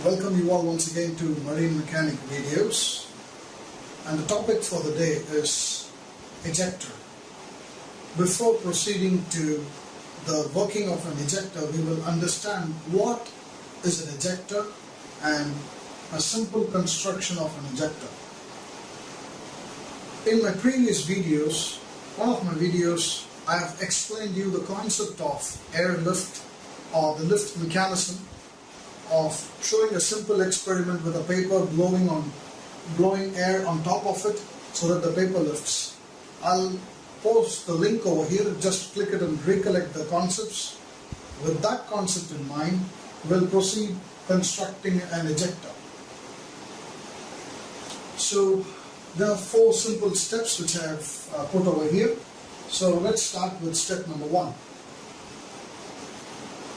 welcome you all once again to Marine Mechanic videos, and the topic for the day is ejector. Before proceeding to the working of an ejector, we will understand what is an ejector and a simple construction of an ejector. In my previous videos, one of my videos, I have explained you the concept of air lift or the lift mechanism, of showing a simple experiment with a paper blowing air on top of it so that the paper lifts. I'll post the link over here, just click it and recollect the concepts. With that concept in mind, we'll proceed constructing an ejector. So there are 4 simple steps which I have put over here. So let's start with step number 1.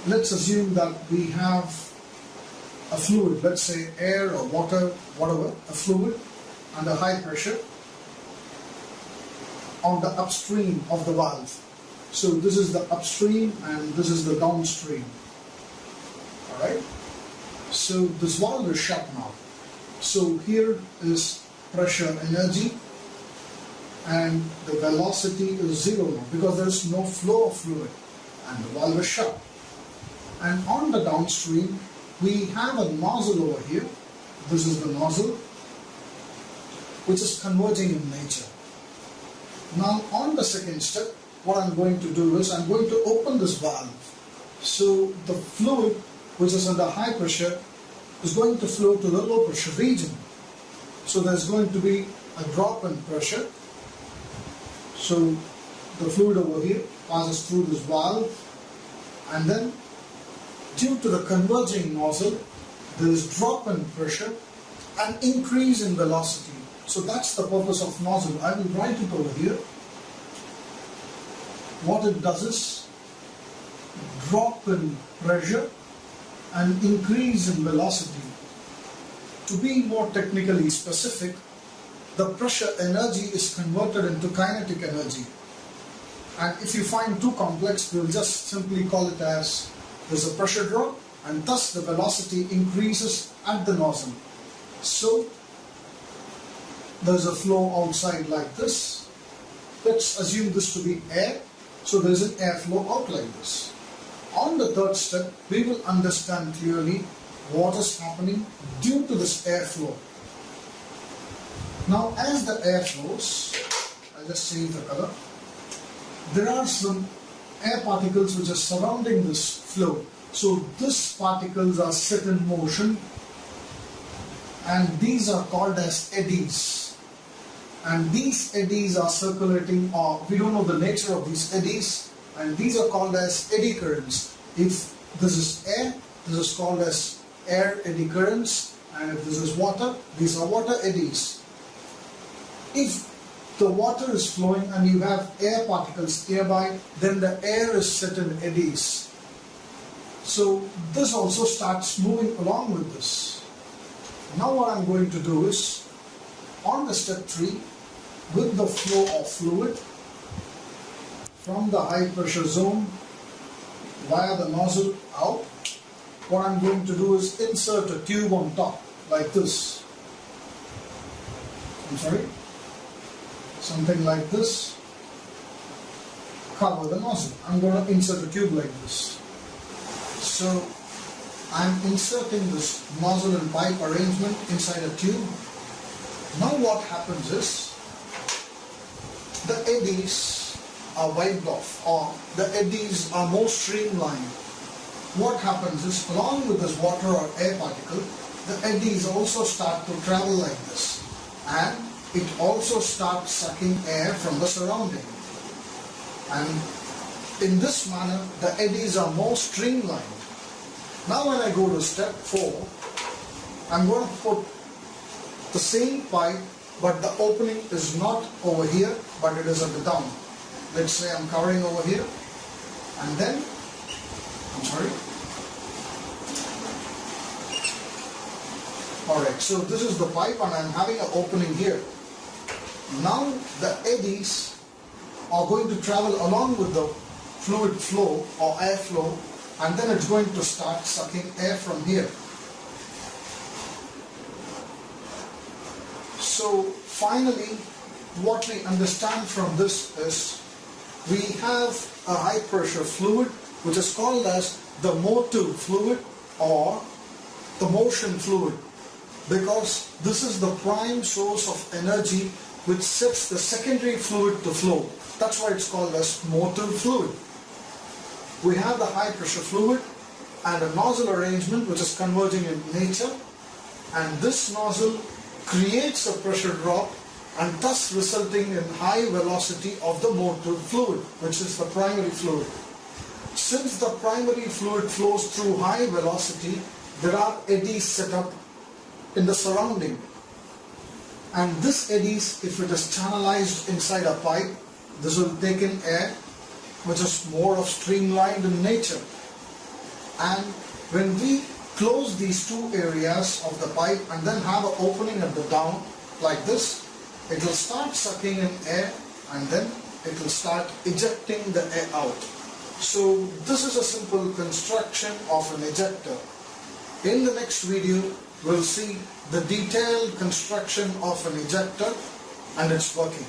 Let's assume that we have a fluid, let's say air or water, whatever, a fluid under high pressure on the upstream of the valve. So this is the upstream and this is the downstream. Alright? So this valve is shut now. So here is pressure energy and the velocity is 0 now because there is no flow of fluid and the valve is shut. And on the downstream, we have a nozzle over here. This is the nozzle, which is converging in nature. Now on the second step, what I'm going to do is I'm going to open this valve. So the fluid, which is under high pressure, is going to flow to the low pressure region. So there's going to be a drop in pressure. So the fluid over here passes through this valve, and then due to the converging nozzle, there is drop in pressure and increase in velocity. So that's the purpose of nozzle. I will write it over here. What it does is drop in pressure and increase in velocity. To be more technically specific, the pressure energy is converted into kinetic energy. And if you find too complex, we'll just simply call it as there's a pressure drop, and thus the velocity increases at the nozzle. So there's a flow outside like this. Let's assume this to be air. So there's an airflow out like this. On the third step, we will understand clearly what is happening due to this airflow. Now as the air flows, I'll just change the color. There are some air particles which are surrounding this flow. So these particles are set in motion, and these are called as eddies. And these eddies are circulating, or we don't know the nature of these eddies, and these are called as eddy currents. If this is air, this is called as air eddy currents, and if this is water, these are water eddies. If the water is flowing and you have air particles nearby, then the air is set in eddies. So this also starts moving along with this. Now what I'm going to do is, on the step 3, with the flow of fluid from the high pressure zone via the nozzle out, what I'm going to do is insert a tube on top like this. Something like this. Cover the nozzle. I'm going to insert a tube like this. So I'm inserting this nozzle and pipe arrangement inside a tube. Now what happens is the eddies are wiped off, or the eddies are more streamlined. What happens is, along with this water or air particle, the eddies also start to travel like this, and it also starts sucking air from the surrounding. And in this manner, the eddies are more streamlined. Now when I go to step 4, I'm going to put the same pipe, but the opening is not over here, but it is at the down. Let's say I'm covering over here, and then, Alright, so this is the pipe and I'm having an opening here. Now the eddies are going to travel along with the fluid flow or air flow, and then it's going to start sucking air from here. So finally, what we understand from this is we have a high pressure fluid which is called as the motive fluid or the motion fluid, because this is the prime source of energy which sets the secondary fluid to flow. That's why it's called as motive fluid. We have the high pressure fluid and a nozzle arrangement which is converging in nature, and this nozzle creates a pressure drop and thus resulting in high velocity of the motive fluid, which is the primary fluid. Since the primary fluid flows through high velocity, there are eddies set up in the surrounding, and this eddies, if it is channelized inside a pipe, this will take in air which is more of streamlined in nature, and when we close these two areas of the pipe and then have an opening at the down like this, it will start sucking in air and then it will start ejecting the air out. So this is a simple construction of an ejector. In the next video, we'll see the detailed construction of an ejector and its working.